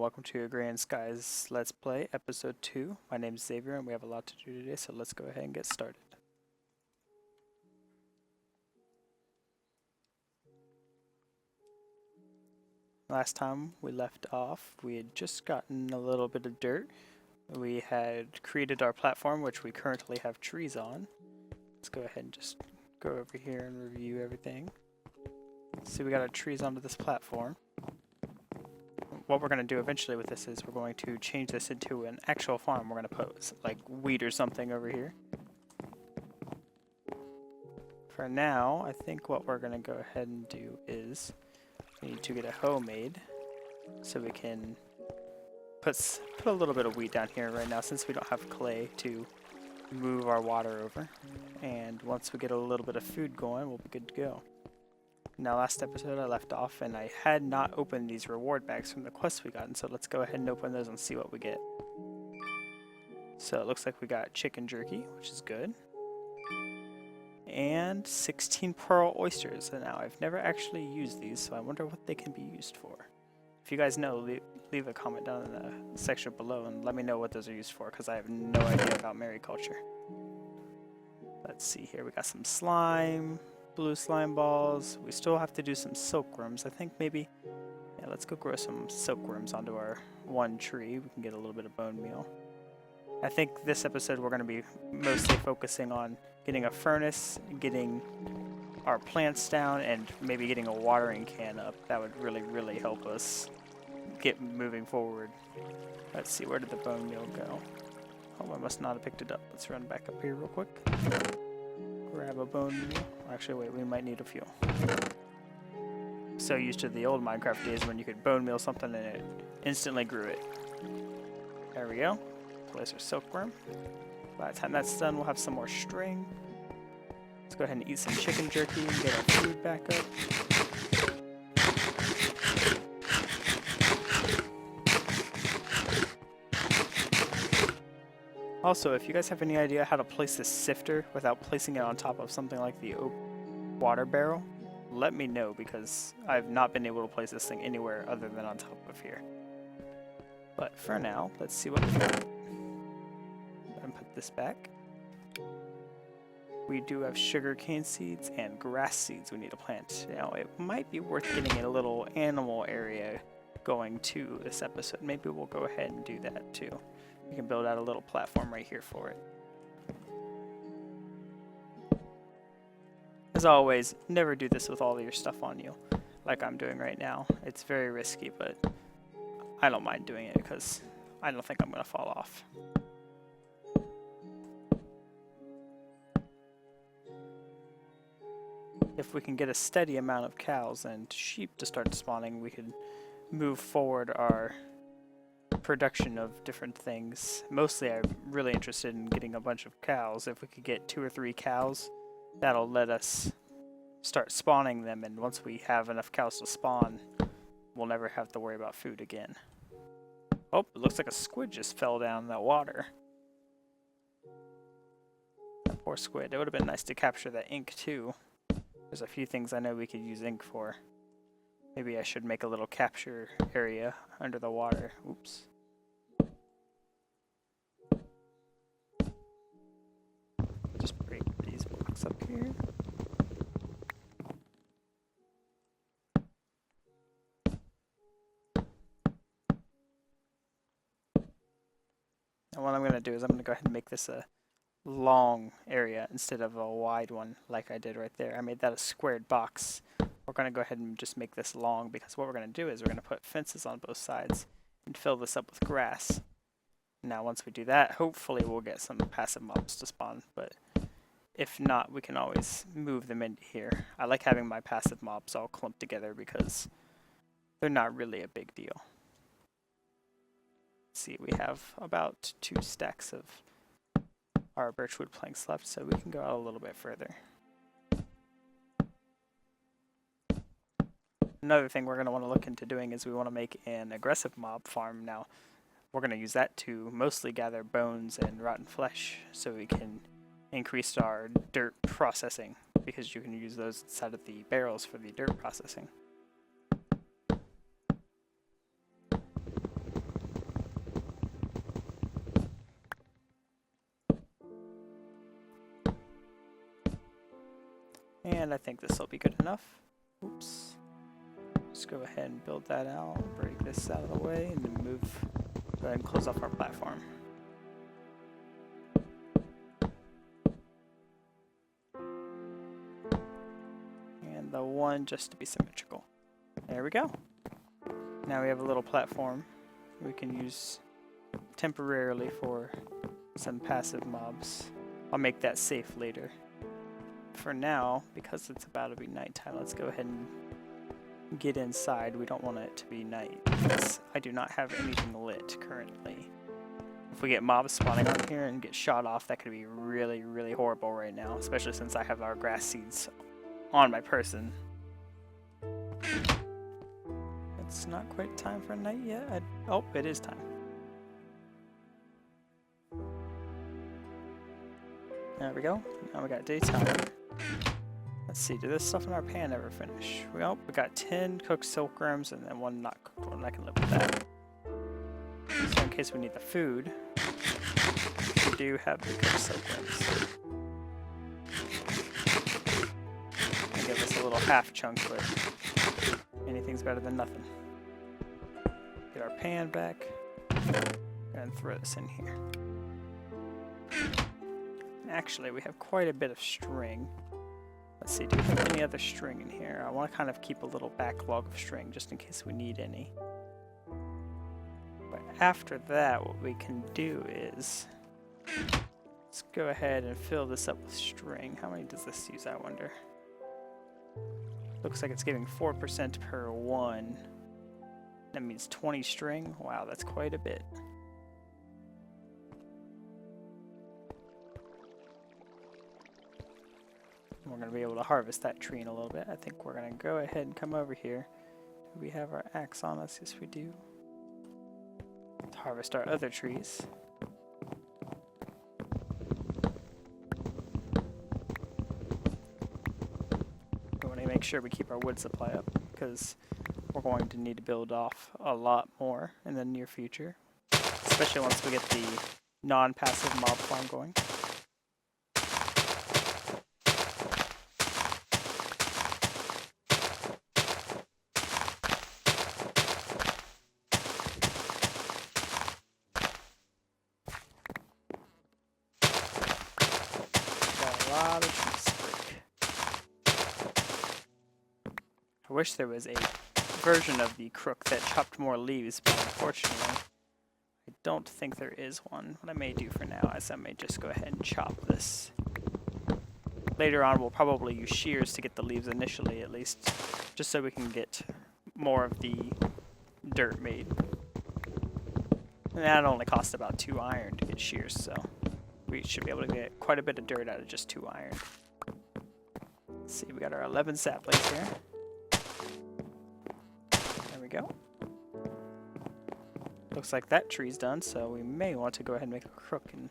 welcome to Agrarian Skies Let's Play Episode 2. My name is Xaviar and we have a lot to do today, so let's go ahead and get started. Last time we left off, we had just gotten a little bit of dirt. We had created our platform, which we currently have trees on. Let's go ahead and just go over here and review everything. See, we got our trees onto this platform. What we're going to do eventually with this is we're going to change this into an actual farm. We're going to put like wheat or something over here. For now, I think what we're going to go ahead and do is we need to get a hoe made so we can put a little bit of wheat down here right now since we don't have clay to move our water over. And once we get a little bit of food going, we'll be good to go. Now, last episode I left off and I had not opened these reward bags from the quests we got, and so let's go ahead and open those and see what we get. So it looks like we got chicken jerky, which is good. And 16 pearl oysters. And now I've never actually used these, so I wonder what they can be used for. If you guys know, leave a comment down in the section below and let me know what those are used for, because I have no idea about mariculture. Let's see here, we got some slime. Blue slime balls. We still have to do some silkworms. I think maybe, yeah, let's go grow some silkworms onto our one tree. We can get a little bit of bone meal. I think this episode we're going to be mostly focusing on getting a furnace, getting our plants down, and maybe getting a watering can up. That would really help us get moving forward. Let's see, where did the bone meal go? Oh, I must not have picked it up. Let's run back up here real quick. Grab a bone meal. Actually, wait, we might need a few. So used to the old Minecraft days when you could bone meal something and it instantly grew it. There we go. Place our silkworm. By the time that's done, we'll have some more string. Let's go ahead and eat some chicken jerky and get our food back up. Also, if you guys have any idea how to place this sifter without placing it on top of something like the water barrel, let me know, because I've not been able to place this thing anywhere other than on top of here. But for now, let's see what we got. And put this back. We do have sugar cane seeds and grass seeds we need to plant. Now, it might be worth getting a little animal area going to this episode. Maybe we'll go ahead and do that too. We can build out a little platform right here for it. As always, never do this with all of your stuff on you, like I'm doing right now. It's very risky, but I don't mind doing it because I don't think I'm going to fall off. If we can get a steady amount of cows and sheep to start spawning, we could move forward our production of different things. Mostly I'm really interested in getting a bunch of cows. If we could get 2 or 3 cows, that'll let us start spawning them, and once we have enough cows to spawn, we'll never have to worry about food again. Oh, it looks like a squid just fell down in that water. That poor squid. It would have been nice to capture that ink too. There's a few things I know we could use ink for. Maybe I should make a little capture area under the water. Oops. Just break these blocks up here. And what I'm going to do is I'm going to go ahead and make this a long area instead of a wide one like I did right there. I made that a squared box. We're going to go ahead and just make this long, because what we're going to do is we're going to put fences on both sides and fill this up with grass. Now once we do that, hopefully we'll get some passive mobs to spawn, but if not, we can always move them into here. I like having my passive mobs all clumped together because they're not really a big deal. Let's see, we have about 2 stacks of our birchwood planks left, so we can go out a little bit further. Another thing we're going to want to look into doing is we want to make an aggressive mob farm. Now, we're going to use that to mostly gather bones and rotten flesh so we can increase our dirt processing, because you can use those inside of the barrels for the dirt processing. And I think this will be good enough. Oops. Just go ahead and build that out, break this out of the way, and then go ahead and close off our platform. And the one just to be symmetrical. There we go. Now we have a little platform we can use temporarily for some passive mobs. I'll make that safe later. For now, because it's about to be nighttime, let's go ahead and get inside. We don't want it to be night because I do not have anything lit currently. If we get mobs spawning on here and get shot off, that could be really, really horrible right now, especially since I have our grass seeds on my person. It's not quite time for night yet. Oh, it is time. There we go. Now we got daytime. Let's see, did this stuff in our pan ever finish? Well, we got 10 cooked silkworms and then 1 not cooked one. I can live with that. So in case we need the food, we do have the cooked silkworms. They give us a little half chunk, but anything's better than nothing. Get our pan back and throw this in here. Actually, we have quite a bit of string. Let's see, do we have any other string in here? I want to kind of keep a little backlog of string just in case we need any. But after that, what we can do is let's go ahead and fill this up with string. How many does this use, I wonder? Looks like it's giving 4% per 1. That means 20 string. Wow, that's quite a bit. We're going to be able to harvest that tree in a little bit. I think we're going to go ahead and come over here. Do we have our axe on us? Yes, we do. To harvest our other trees. We want to make sure we keep our wood supply up because we're going to need to build off a lot more in the near future. Especially once we get the non-passive mob farm going. I wish there was a version of the crook that chopped more leaves, but unfortunately, I don't think there is one. What I may do for now is I may just go ahead and chop this. Later on, we'll probably use shears to get the leaves initially, at least, just so we can get more of the dirt made. And that only costs about 2 iron to get shears, so we should be able to get quite a bit of dirt out of just 2 iron. Let's see, we got our 11 saplings here. There we go. Looks like that tree's done, so we may want to go ahead and make a crook and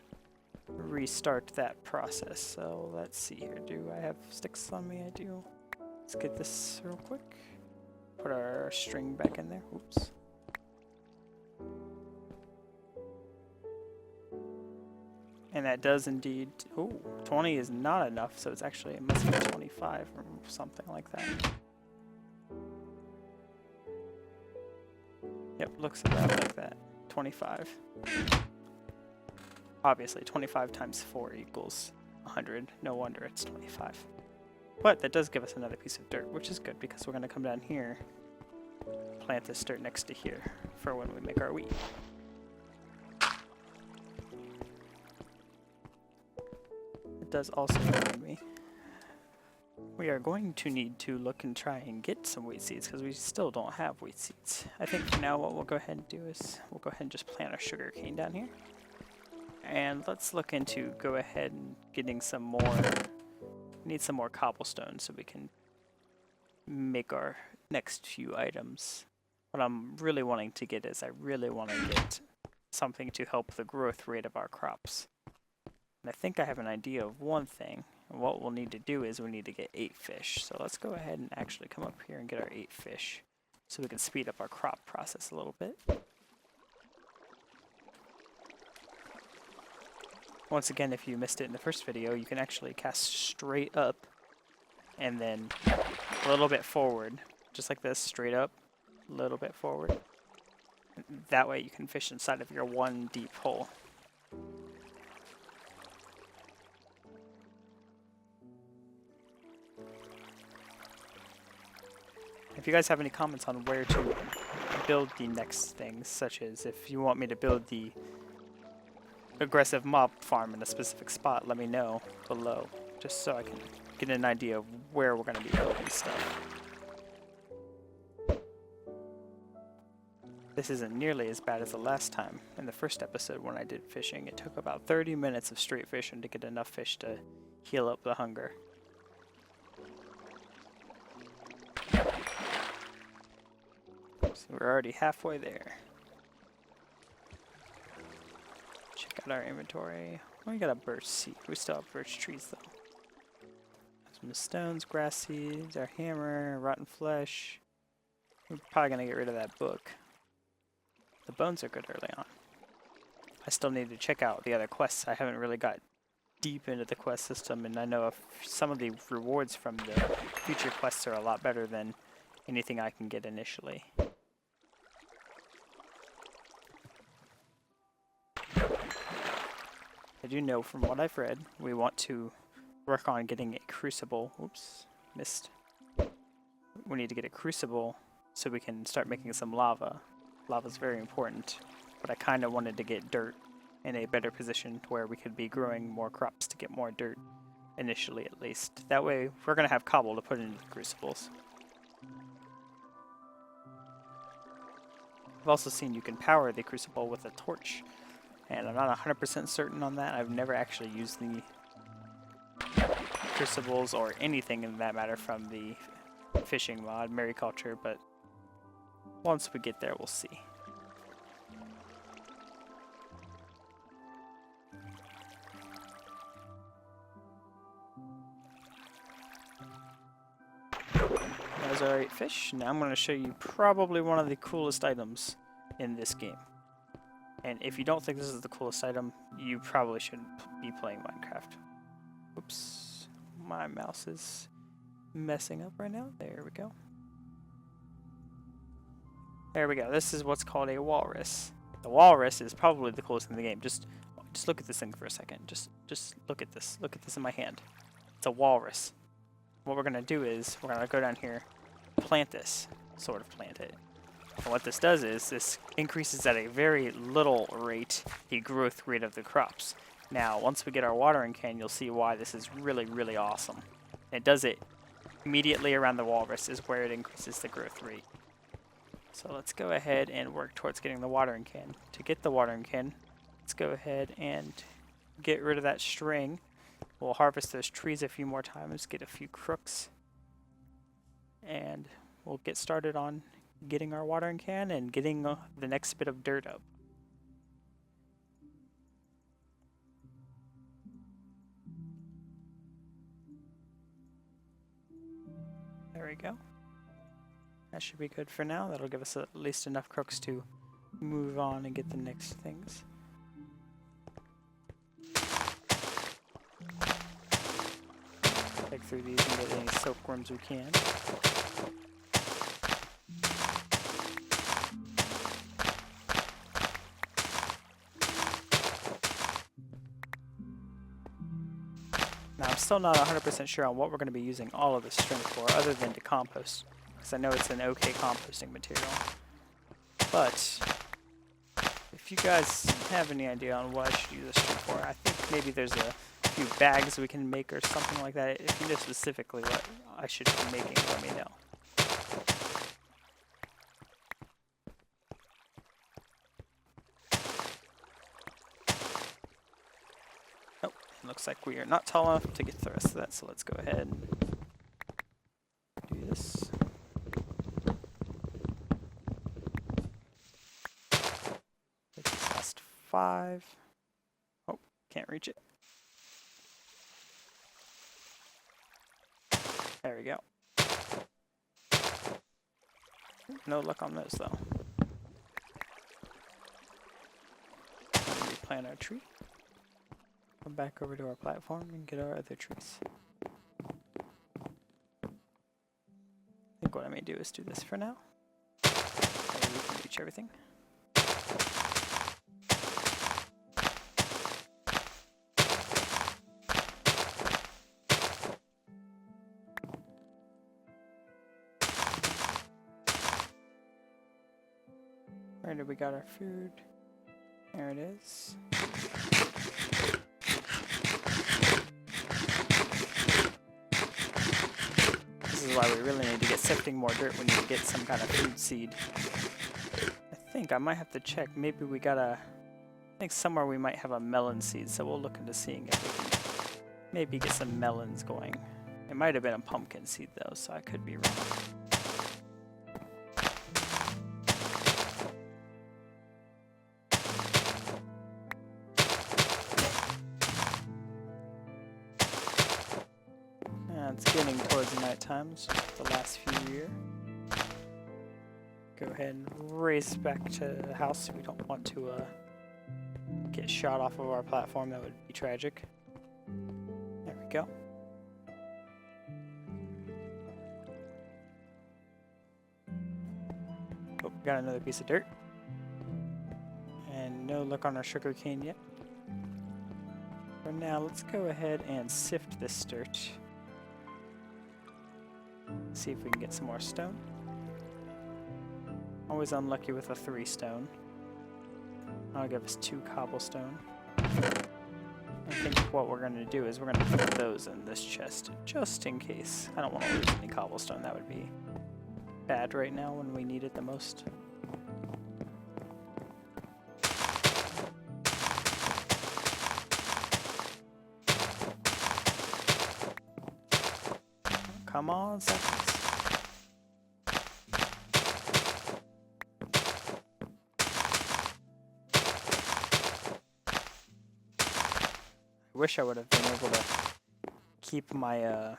restart that process. So let's see here. Do I have sticks on me? I do. Let's get this real quick. Put our string back in there. Oops. And that does indeed. Oh, 20 is not enough, so it's actually, it must be 25 or something like that. Yep, looks about like that. 25. Obviously, 25 times 4 equals 100. No wonder it's 25. But that does give us another piece of dirt, which is good because we're going to come down here, plant this dirt next to here for when we make our wheat. It does also remind me, we are going to need to look and try and get some wheat seeds because we still don't have wheat seeds. I think for now what we'll go ahead and do is we'll go ahead and just plant our sugar cane down here. And let's look into go ahead and getting some more, need some more cobblestone so we can make our next few items. What I'm really wanting to get is I really want to get something to help the growth rate of our crops. And I think I have an idea of one thing. And what we'll need to do is we need to get 8 fish. So let's go ahead and actually come up here and get our 8 fish so we can speed up our crop process a little bit. Once again, if you missed it in the first video, you can actually cast straight up and then a little bit forward, just like this, straight up, a little bit forward. That way you can fish inside of your one deep hole. If you guys have any comments on where to build the next things, such as if you want me to build the aggressive mob farm in a specific spot, let me know below, just so I can get an idea of where we're going to be building stuff. This isn't nearly as bad as the last time. In the first episode when I did fishing, it took about 30 minutes of straight fishing to get enough fish to heal up the hunger. So we're already halfway there. Check out our inventory. We got a birch seed. We still have birch trees though. Some stones, grass seeds, our hammer, rotten flesh. We're probably gonna get rid of that book. The bones are good early on. I still need to check out the other quests. I haven't really got deep into the quest system, and I know if some of the rewards from the future quests are a lot better than anything I can get initially. I do know from what I've read, we want to work on getting a crucible. Oops, missed. We need to get a crucible so we can start making some lava. Lava's very important, but I kind of wanted to get dirt in a better position to where we could be growing more crops to get more dirt, initially at least. That way, we're going to have cobble to put into the crucibles. I've also seen you can power the crucible with a torch, and I'm not 100% certain on that. I've never actually used the crucibles or anything in that matter from the fishing mod, mariculture, but once we get there, we'll see. There's our 8 fish. Now I'm going to show you probably one of the coolest items in this game. And if you don't think this is the coolest item, you probably shouldn't be playing Minecraft. Oops, my mouse is messing up right now. There we go. There we go. This is what's called a walrus. The walrus is probably the coolest thing in the game. Just look at this thing for a second. Just look at this. Look at this in my hand. It's a walrus. What we're gonna do is we're gonna go down here, plant this, sort of plant it. And what this does is this increases at a very little rate the growth rate of the crops. Now, once we get our watering can, you'll see why this is really, really awesome. It does it immediately around the walrus is where it increases the growth rate. So let's go ahead and work towards getting the watering can. To get the watering can, let's go ahead and get rid of that string. We'll harvest those trees a few more times, get a few crooks, and we'll get started on getting our watering can and getting the next bit of dirt up. There we go. That should be good for now. That'll give us at least enough crooks to move on and get the next things. Take through these and get any silkworms we can. Now I'm still not 100% sure on what we're going to be using all of this string for other than to compost, because I know it's an okay composting material. But if you guys have any idea on what I should use this string for, I think maybe there's a few bags we can make or something like that. If you know specifically what I should be making, let me know. Oh, it looks like we are not tall enough to get the rest of that, so let's go ahead and do this. Take this last 5. Oh, can't reach it. There we go. No luck on those though. Replant our tree. Come back over to our platform and get our other trees. think what I may do is do this for now. That way we can reach everything. Where did we got our food? There it is. This is why we really need to get sifting more dirt. We need to get some kind of food seed. I think I might have to check. Maybe we got a... I think somewhere we might have a melon seed, so we'll look into seeing if we can maybe get some melons going. It might have been a pumpkin seed though, so I could be wrong. It's getting towards nighttime, so the last few here. Go ahead and race back to the house. We don't want to get shot off of our platform. That would be tragic. There we go. Oh, got another piece of dirt. And no luck on our sugar cane yet. For now, let's go ahead and sift this dirt. See if we can get some more stone. Always unlucky with a 3 stone. That'll give us 2 cobblestone. I think what we're going to do is we're going to put those in this chest, just in case. I don't want to lose any cobblestone. That would be bad right now when we need it the most. Come on, seconds. I wish I would have been able to keep my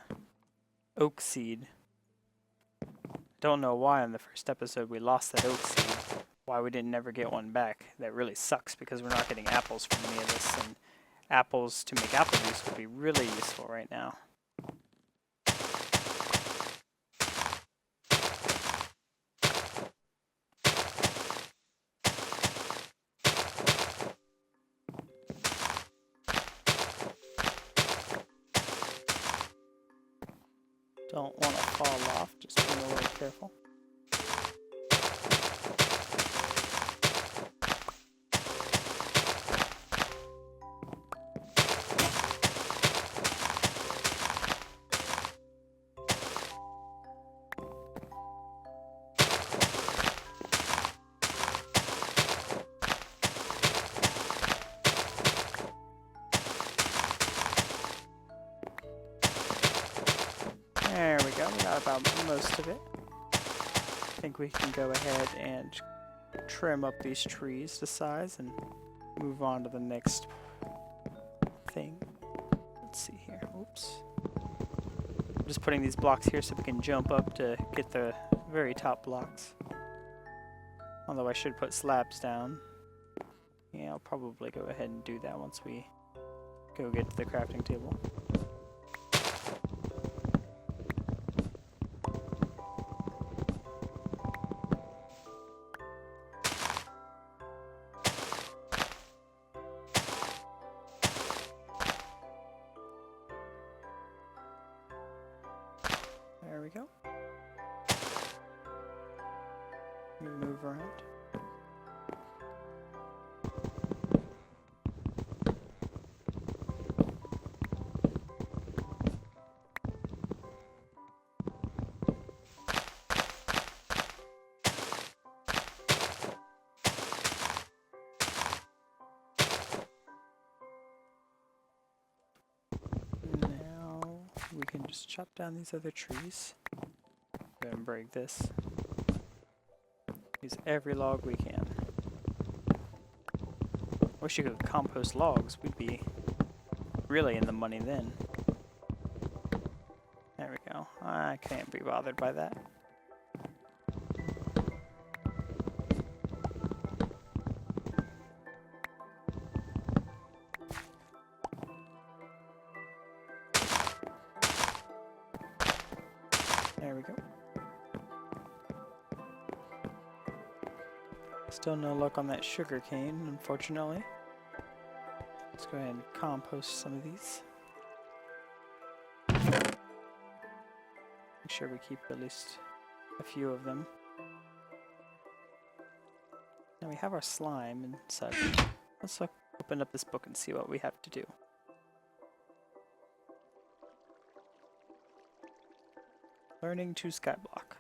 oak seed. Don't know why in the first episode we lost that oak seed. Why we didn't never get one back. That really sucks because we're not getting apples from any of this, and apples to make apple juice would be really useful right now. Don't want to fall off, just being a little careful. There we go, we got about most of it. I think we can go ahead and trim up these trees to size and move on to the next thing. Let's see here, oops. I'm just putting these blocks here so we can jump up to get the very top blocks. Although I should put slabs down. Yeah, I'll probably go ahead and do that once we go get to the crafting table. There we go. Move around. We can just chop down these other trees. Go ahead and break this. Use every log we can. Wish you could compost logs. We'd be really in the money then. There we go. I can't be bothered by that. There we go. Still no luck on that sugar cane, unfortunately. Let's go ahead and compost some of these. Make sure we keep at least a few of them. Now we have our slime and such. Let's open up this book and see what we have to do. Learning to skyblock.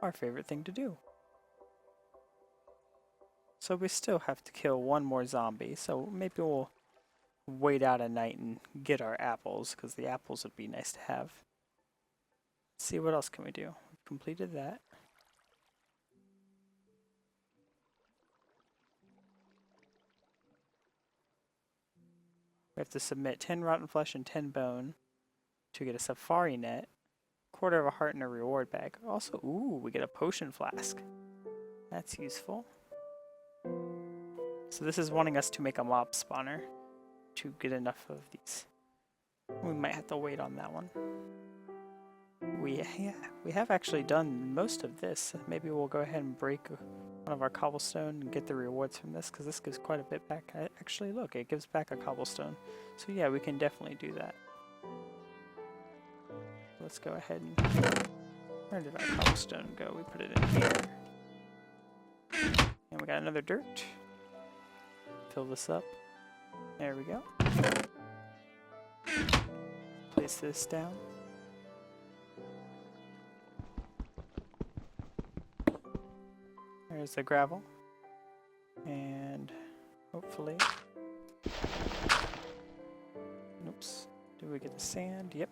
Our favorite thing to do. So we still have to kill one more zombie, so maybe we'll wait out a night and get our apples, because the apples would be nice to have. Let's see, what else can we do? We've completed that. We have to submit 10 rotten flesh and 10 bone to get a safari net, quarter of a heart, and a reward bag. Also, ooh, we get a potion flask. That's useful. So this is wanting us to make a mob spawner to get enough of these. We might have to wait on that one. We have actually done most of this. Maybe we'll go ahead and break one of our cobblestone and get the rewards from this, because this gives quite a bit back. Actually, look, it gives back a cobblestone. So yeah, we can definitely do that. Let's go ahead and... Where did our cobblestone go? We put it in here. And we got another dirt. Fill this up. There we go. Place this down. There's the gravel. And hopefully... Oops. Do we get the sand? Yep.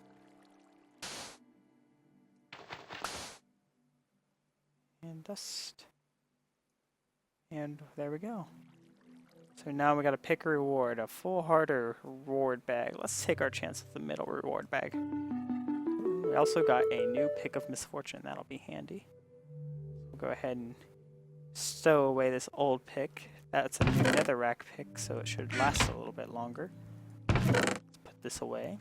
And dust. And there we go. So now we got to pick a reward, a full heart or reward bag. Let's take our chance with the middle reward bag. Ooh, we also got a new pick of misfortune. That'll be handy. We'll go ahead and stow away this old pick. That's a new netherrack pick, so it should last a little bit longer. Let's put this away.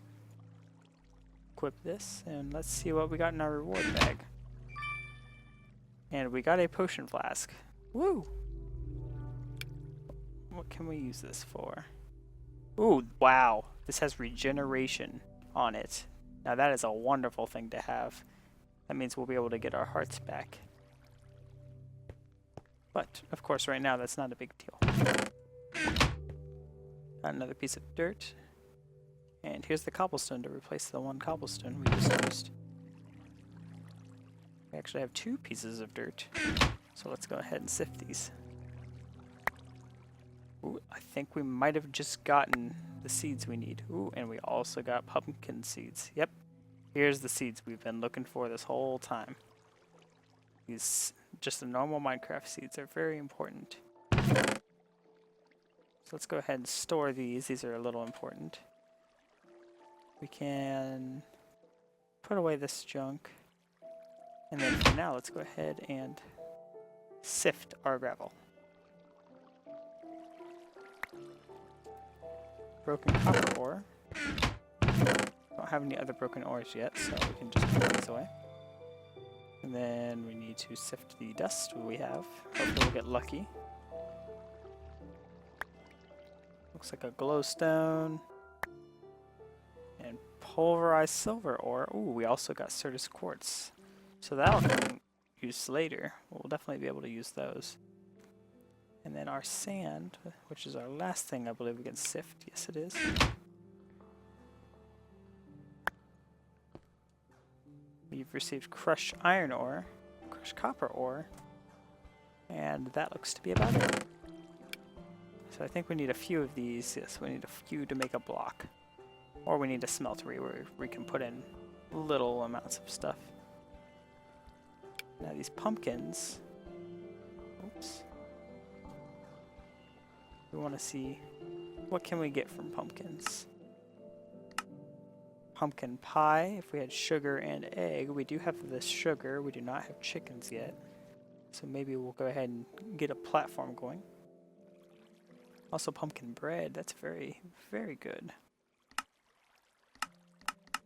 Equip this, and let's see what we got in our reward bag. And we got a potion flask. Woo! What can we use this for? Ooh, wow. This has regeneration on it. Now that is a wonderful thing to have. That means we'll be able to get our hearts back. But, of course, right now that's not a big deal. Got another piece of dirt. And here's the cobblestone to replace the one cobblestone we just used. We actually have 2 pieces of dirt. So let's go ahead and sift these. Ooh, I think we might have just gotten the seeds we need. Ooh, and we also got pumpkin seeds. Yep. Here's the seeds we've been looking for this whole time. These, just the normal Minecraft seeds, are very important. So let's go ahead and store these. These are a little important. We can put away this junk. And then for now, let's go ahead and sift our gravel. Broken copper ore. Don't have any other broken ores yet, so we can just put these away. And then we need to sift the dust we have. Hopefully we'll get lucky. Looks like a glowstone. And pulverized silver ore. Ooh, we also got Certus quartz. So that'll come use later. We'll definitely be able to use those. And then our sand, which is our last thing I believe we can sift. Yes, it is. We've received crushed iron ore, crushed copper ore, and that looks to be about it. So I think we need a few of these. Yes, we need a few to make a block. Or we need a smeltery where we can put in little amounts of stuff. Now these pumpkins, oops. We want to see what can we get from pumpkins. Pumpkin pie, if we had sugar and egg. We do have this sugar, we do not have chickens yet. So maybe we'll go ahead and get a platform going. Also pumpkin bread, that's very, very good.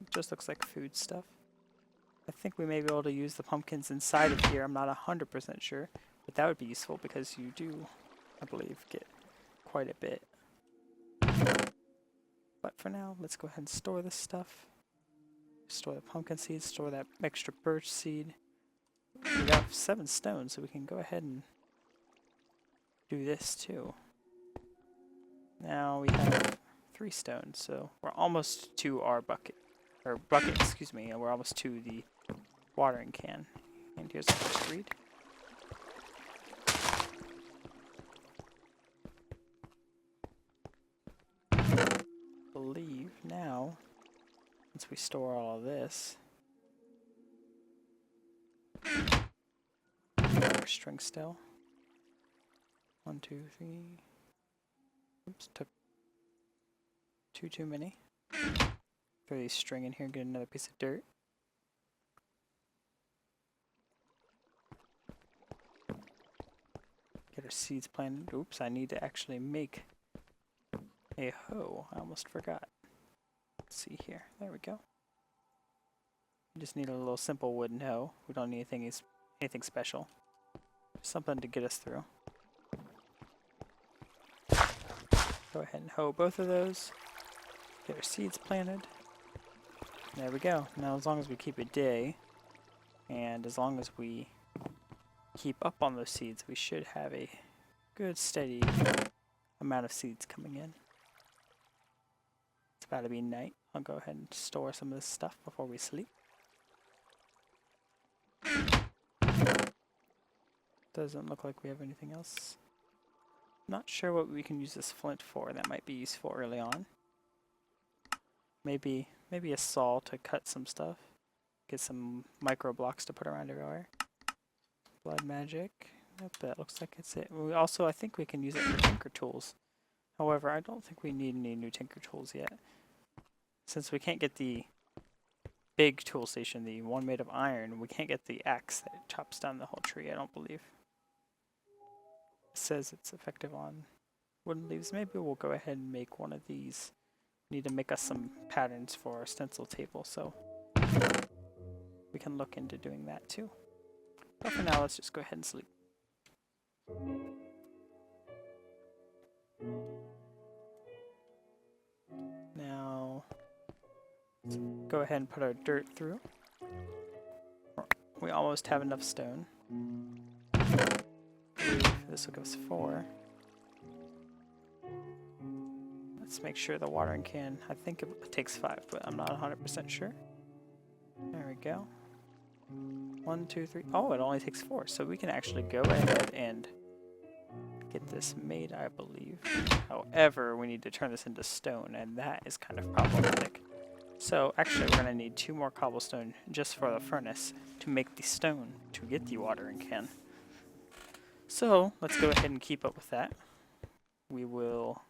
It just looks like food stuff. I think we may be able to use the pumpkins inside of here, I'm not 100% sure. But that would be useful because you do, I believe, get quite a bit. But for now, let's go ahead and store this stuff. Store the pumpkin seeds, store that extra birch seed. We got 7 stones, so we can go ahead and do this too. Now we have 3 stones, so we're almost to our bucket. Or bucket, excuse me, and we're almost to the watering can. And here's the first reed. I believe now, once we store all of this, string still. 1, 2, 3. Oops, took 2 too many. Throw these string in here and get another piece of dirt. Get our seeds planted. Oops, I need to actually make a hoe. I almost forgot. Let's see here. There we go. We just need a little simple wooden hoe. We don't need anything special. Something to get us through. Go ahead and hoe both of those. Get our seeds planted. There we go. Now as long as we keep a day, and as long as we keep up on those seeds, we should have a good steady amount of seeds coming in. It's about to be night. I'll go ahead and store some of this stuff before we sleep. Doesn't look like we have anything else. Not sure what we can use this flint for. That might be useful early on. Maybe a saw to cut some stuff. Get some micro blocks to put around everywhere. Blood magic. Yep, that looks like it's it. We also, I think we can use it for tinker tools. However, I don't think we need any new tinker tools yet. Since we can't get the big tool station, the one made of iron, we can't get the axe that chops down the whole tree, I don't believe. It says it's effective on wooden leaves. Maybe we'll go ahead and make one of these. We need to make us some patterns for our stencil table, so we can look into doing that too. But for now, let's just go ahead and sleep. Now, let's go ahead and put our dirt through. We almost have enough stone. This will give us 4. Let's make sure the watering can, I think it takes 5, but I'm not 100% sure. There we go. 1, 2, 3. Oh, it only takes 4, so we can actually go ahead and get this made, I believe. However, we need to turn this into stone, and that is kind of problematic. So actually, we're going to need 2 more cobblestone just for the furnace to make the stone to get the watering can. So let's go ahead and keep up with that. We will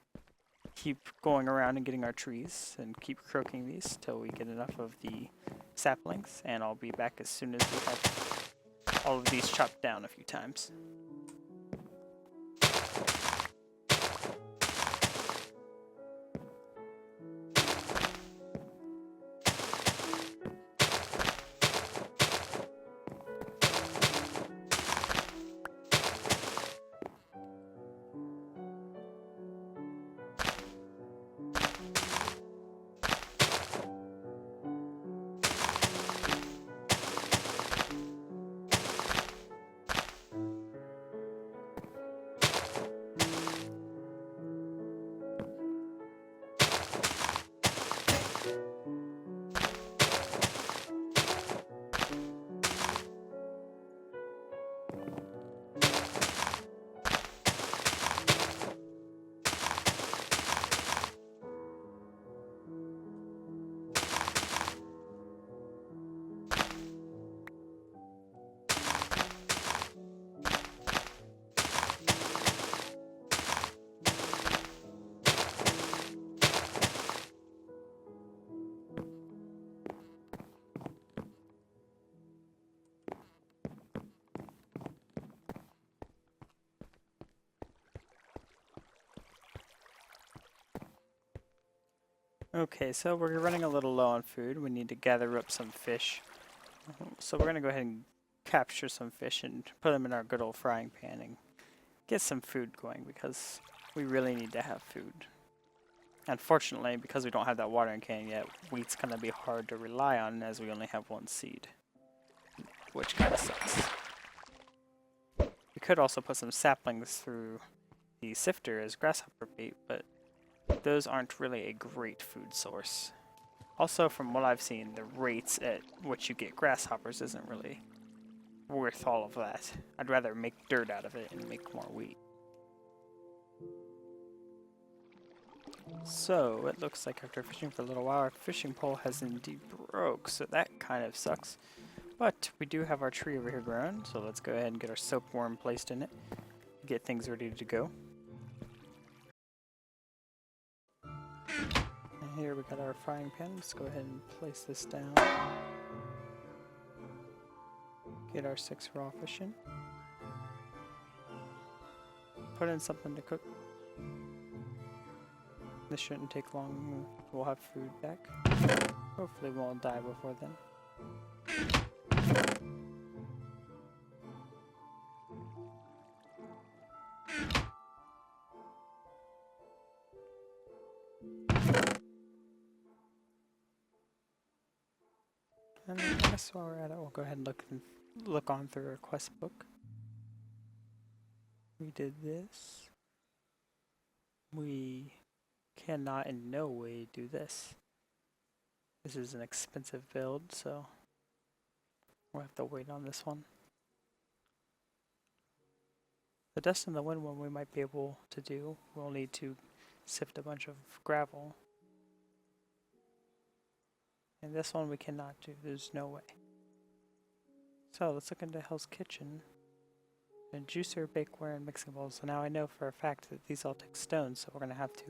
keep going around and getting our trees and keep croaking these till we get enough of the saplings, and I'll be back as soon as we have all of these chopped down a few times. Okay, so we're running a little low on food. We need to gather up some fish. So we're going to go ahead and capture some fish and put them in our good old frying pan and get some food going because we really need to have food. Unfortunately, because we don't have that watering can yet, wheat's going to be hard to rely on as we only have one seed, which kind of sucks. We could also put some saplings through the sifter as grasshopper bait, but those aren't really a great food source. Also, from what I've seen, the rates at which you get grasshoppers isn't really worth all of that. I'd rather make dirt out of it and make more wheat. So, it looks like after fishing for a little while, our fishing pole has indeed broke, so that kind of sucks. But we do have our tree over here growing, so let's go ahead and get our soap worm placed in it. Get things ready to go. And here we got our frying pan. Let's go ahead and place this down. Get our 6 raw fish in. Put in something to cook. This shouldn't take long. We'll have food back. Hopefully we won't die before then. And I guess while we're at it, we'll go ahead and look on through our quest book. We did this. We cannot in no way do this. This is an expensive build, so we'll have to wait on this one. The Dust in the Wind one we might be able to do. We'll need to sift a bunch of gravel. And this one we cannot do. There's no way. So let's look into Hell's Kitchen. And juicer, bakeware, and mixing bowls. So now I know for a fact that these all take stone, so we're going to have to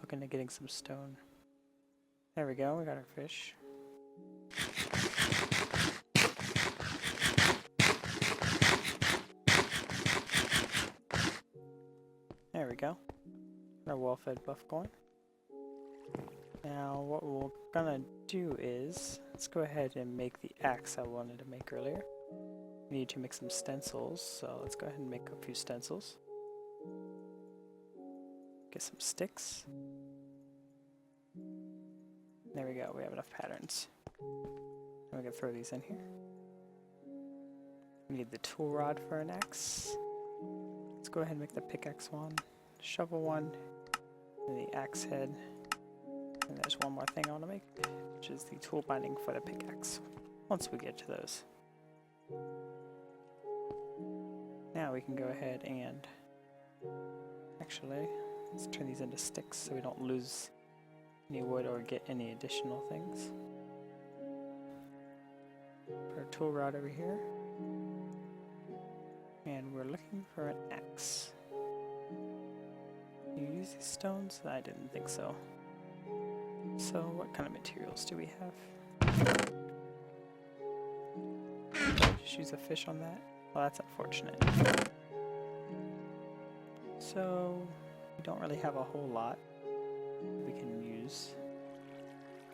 look into getting some stone. There we go, we got our fish. There we go. Got our well-fed buff going. Now what we're gonna do is, let's go ahead and make the axe I wanted to make earlier. We need to make some stencils, so let's go ahead and make a few stencils. Get some sticks. There we go, we have enough patterns. And we can throw these in here. We need the tool rod for an axe. Let's go ahead and make the pickaxe one, shovel one, and the axe head. And there's one more thing I want to make, which is the tool binding for the pickaxe, once we get to those. Now we can go ahead and, actually, let's turn these into sticks so we don't lose any wood or get any additional things. Put our tool rod over here. And we're looking for an axe. Can you use these stones? I didn't think so. So what kind of materials do we have? Just use a fish on that? Well, that's unfortunate. So we don't really have a whole lot we can use.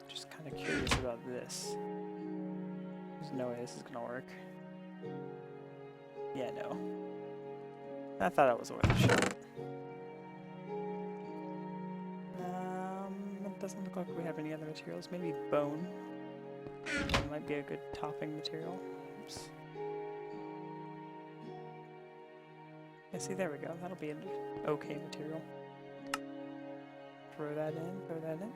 Just kind of curious about this. There's no way this is gonna work. Yeah, no. I thought it was worth a shot. It doesn't look like we have any other materials. Maybe bone. That might be a good topping material. Oops. Yeah, see, there we go. That'll be an okay material. Throw that in, throw that in.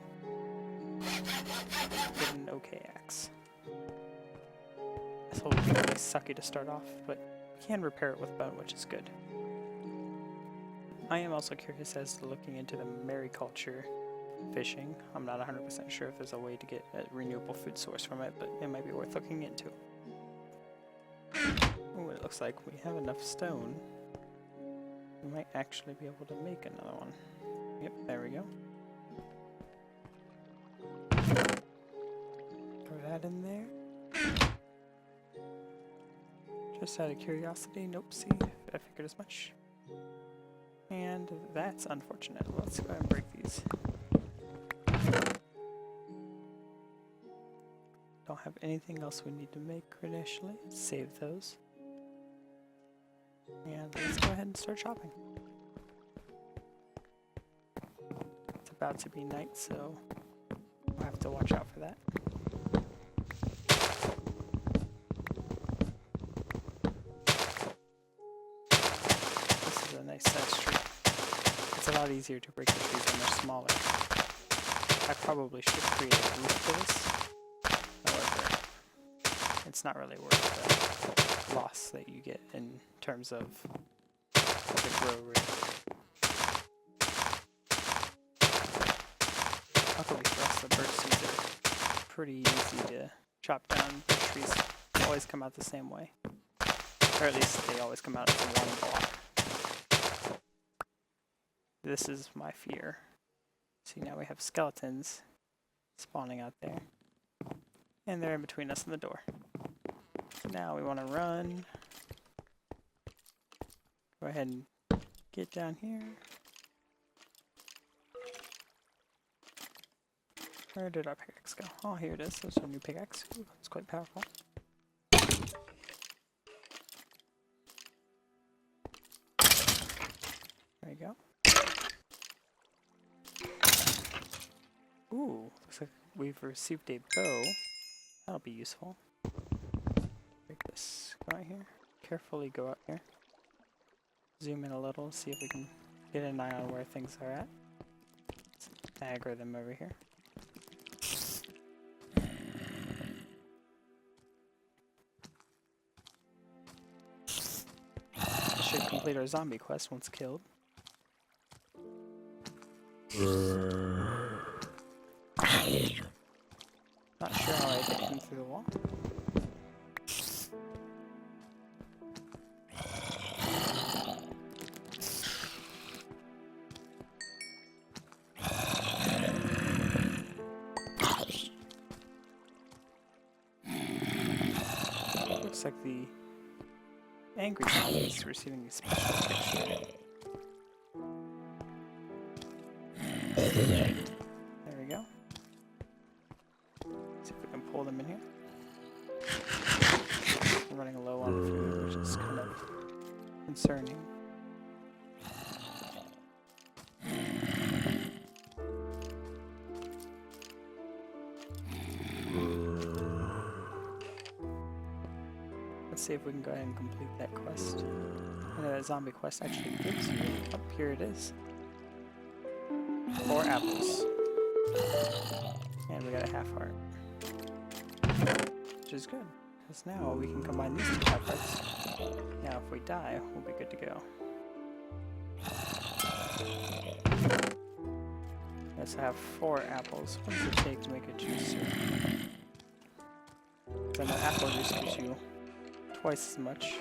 Get an okay axe. This will be really sucky to start off, but we can repair it with bone, which is good. I am also curious as to looking into the mariculture fishing. I'm not 100% sure if there's a way to get a renewable food source from it, but it might be worth looking into. Oh, it looks like we have enough stone. We might actually be able to make another one. Yep, there we go. Throw that in there. Just out of curiosity. Nope, see, I figured as much. And that's unfortunate. Let's go ahead and break these. Don't have anything else we need to make initially. Save those. And let's go ahead and start shopping. It's about to be night, so we'll have to watch out for that. This is a nice sized tree. It's a lot easier to break the trees when they're smaller. I probably should create a roof for this. However, it's not really worth the loss that you get in terms of the grow rate. Luckily for us, the birch seeds are pretty easy to chop down. Birch trees always come out the same way. Or at least they always come out as one block. This is my fear. See, now we have skeletons spawning out there. And they're in between us and the door. So now we want to run. Go ahead and get down here. Where did our pickaxe go? Oh, here it is. There's a new pickaxe. Ooh, it's quite powerful. There you go. Ooh, looks like we've received a bow. That'll be useful. Break this. Go out here. Carefully go out here. Zoom in a little, see if we can get an eye on where things are at. Let's aggro them over here. This should complete our zombie quest once killed. Not sure how I get him through the wall. Looks like the angry zombie is receiving a special texture. There we go. See if we can pull them in here. We're running low on food, which is kind of concerning. Let's see if we can go ahead and complete that quest. And that zombie quest actually gives you. Up here it is. 4 apples. And we got a half heart. Which is good. Because now we can combine these 2 half hearts. Now if we die, we'll be good to go. Let's have 4 apples. What does it take to make a juicer? Then the apple juice gives you twice as much.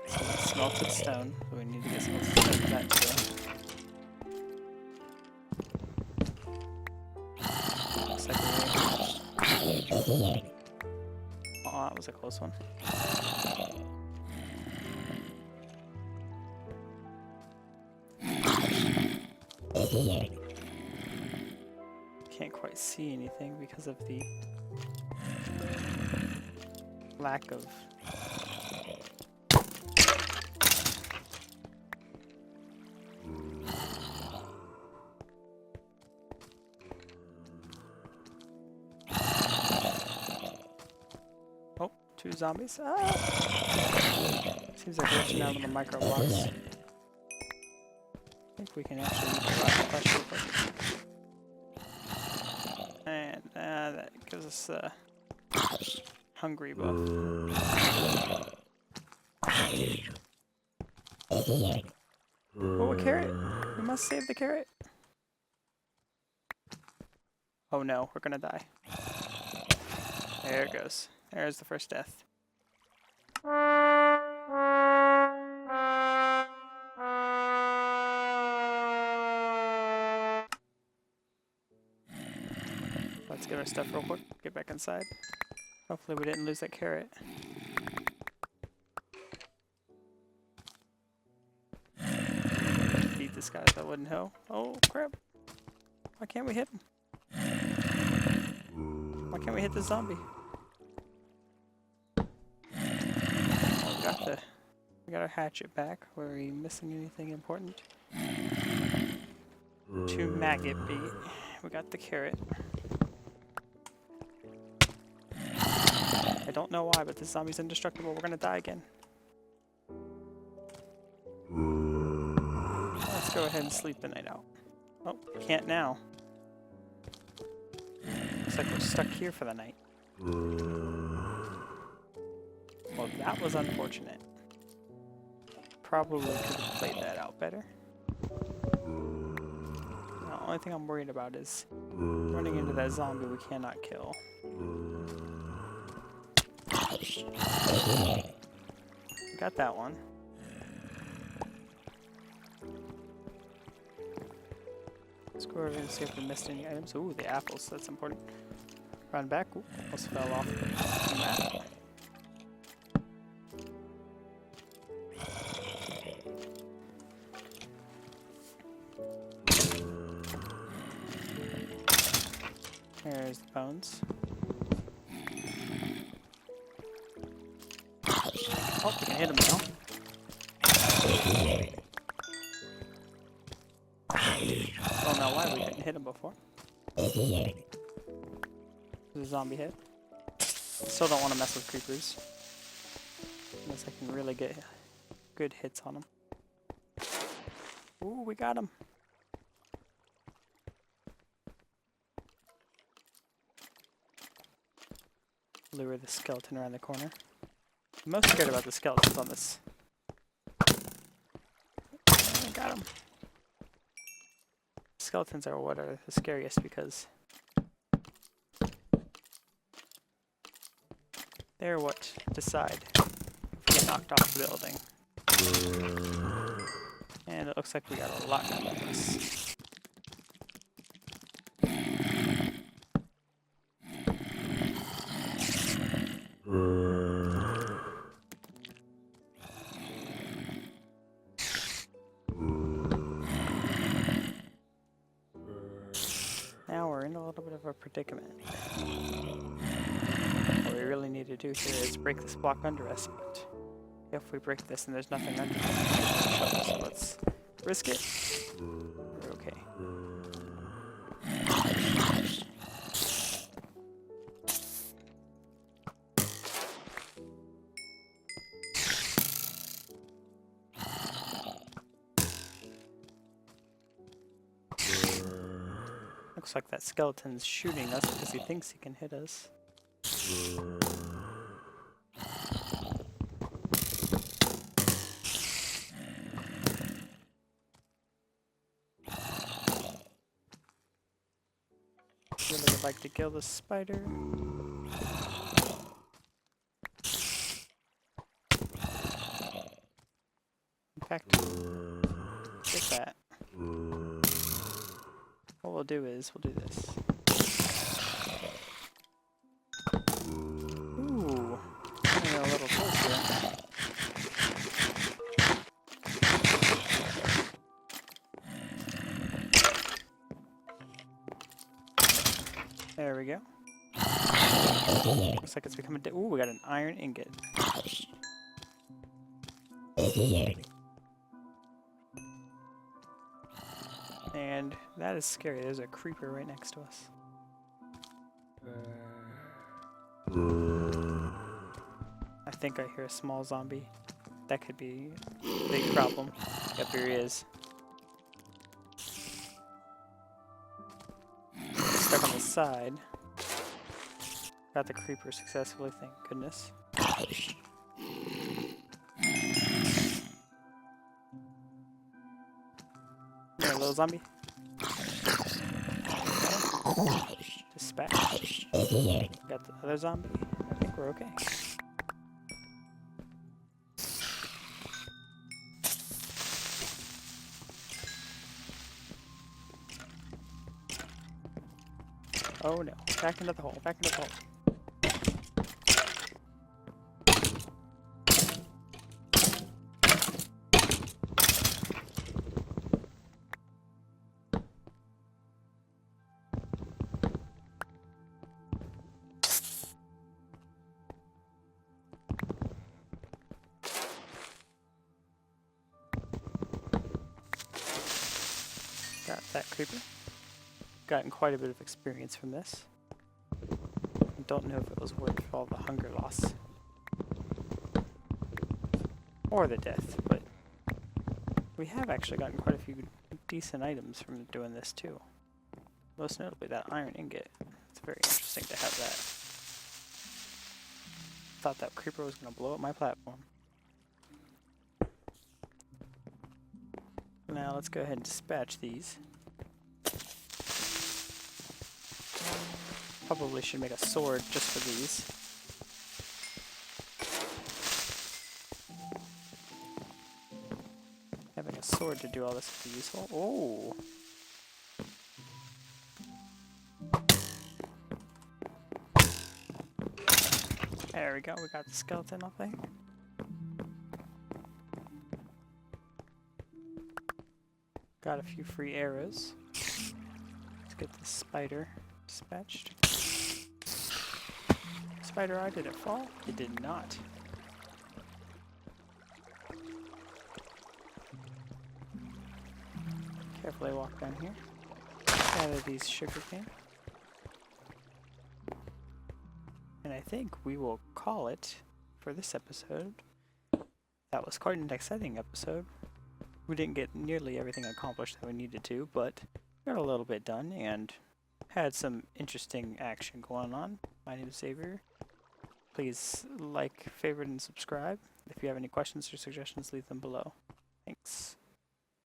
So it's smelted stone. So we need to get smelted stone for that too. Looks like we're oh, that was a close one. Can't quite see anything because of the lack of oh, 2 zombies. Ah! Seems like we're reaching out on the micro blocks. I think we can actually use the last flesh real quick. And that gives us a hungry buff. Oh, a carrot! We must save the carrot. Oh no, we're gonna die. There it goes. There's the first death. Let's get our stuff real quick. Get back inside. Hopefully we didn't lose that carrot. Beat this guy with that wooden hoe. Oh crap. Why can't we hit him? Why can't we hit the zombie? Oh, we got the We got our hatchet back. Were we missing anything important? 2 maggot beat. We got the carrot. I don't know why, but this zombie's indestructible. We're gonna die again. Let's go ahead and sleep the night out. Oh, can't now. Looks like we're stuck here for the night. Well, that was unfortunate. Probably could have played that out better. The only thing I'm worried about is running into that zombie we cannot kill. Got that one. Let's go over and see if we missed any items. Ooh, the apples, that's important. Run back. Ooh, almost fell off the map. There's the bones. Oh, we can hit him now. Don't know why we didn't hit him before. There's a zombie hit. Still don't want to mess with creepers. Unless I can really get good hits on them. Ooh, we got him. Lure the skeleton around the corner. I'm most scared about the skeletons on this. I got him. Skeletons are what are the scariest because they're what decide if we get knocked off the building. And it looks like we got a lot coming at us. Now we're in a little bit of a predicament. What we really need to do here is break this block under us. But if we break this and there's nothing under it, so let's risk it. We're okay. Looks like that skeleton's shooting us because he thinks he can hit us. Really would like to kill the spider. In fact, get that. What we'll do is, we'll do this. Ooh, getting a little closer. There we go. Looks like it's becoming. Ooh, we got an iron ingot. And that is scary. There's a creeper right next to us. I think I hear a small zombie. That could be a big problem. Yep, here he is. Stuck on the side. Got the creeper successfully, thank goodness. There, little zombie. Okay. Dispatch. Got the other zombie. I think we're okay. Oh no. Back into the hole. Back into the hole. Got that creeper. Gotten quite a bit of experience from this. I don't know if it was worth all the hunger loss. Or the death, but we have actually gotten quite a few decent items from doing this too. Most notably that iron ingot. It's very interesting to have that. Thought that creeper was going to blow up my platform. Now let's go ahead and dispatch these. Probably should make a sword just for these. Having a sword to do all this would be useful. Oh! There we go, we got the skeleton up there. Got a few free arrows. Let's get this spider dispatched. Spider eye, did it fall? It did not. Carefully walk down here. Gather these sugarcane. And I think we will call it for this episode. That was quite an exciting episode. We didn't get nearly everything accomplished that we needed to, but got a little bit done and had some interesting action going on. My name is Xaviar. Please like, favorite, and subscribe. If you have any questions or suggestions, leave them below. Thanks.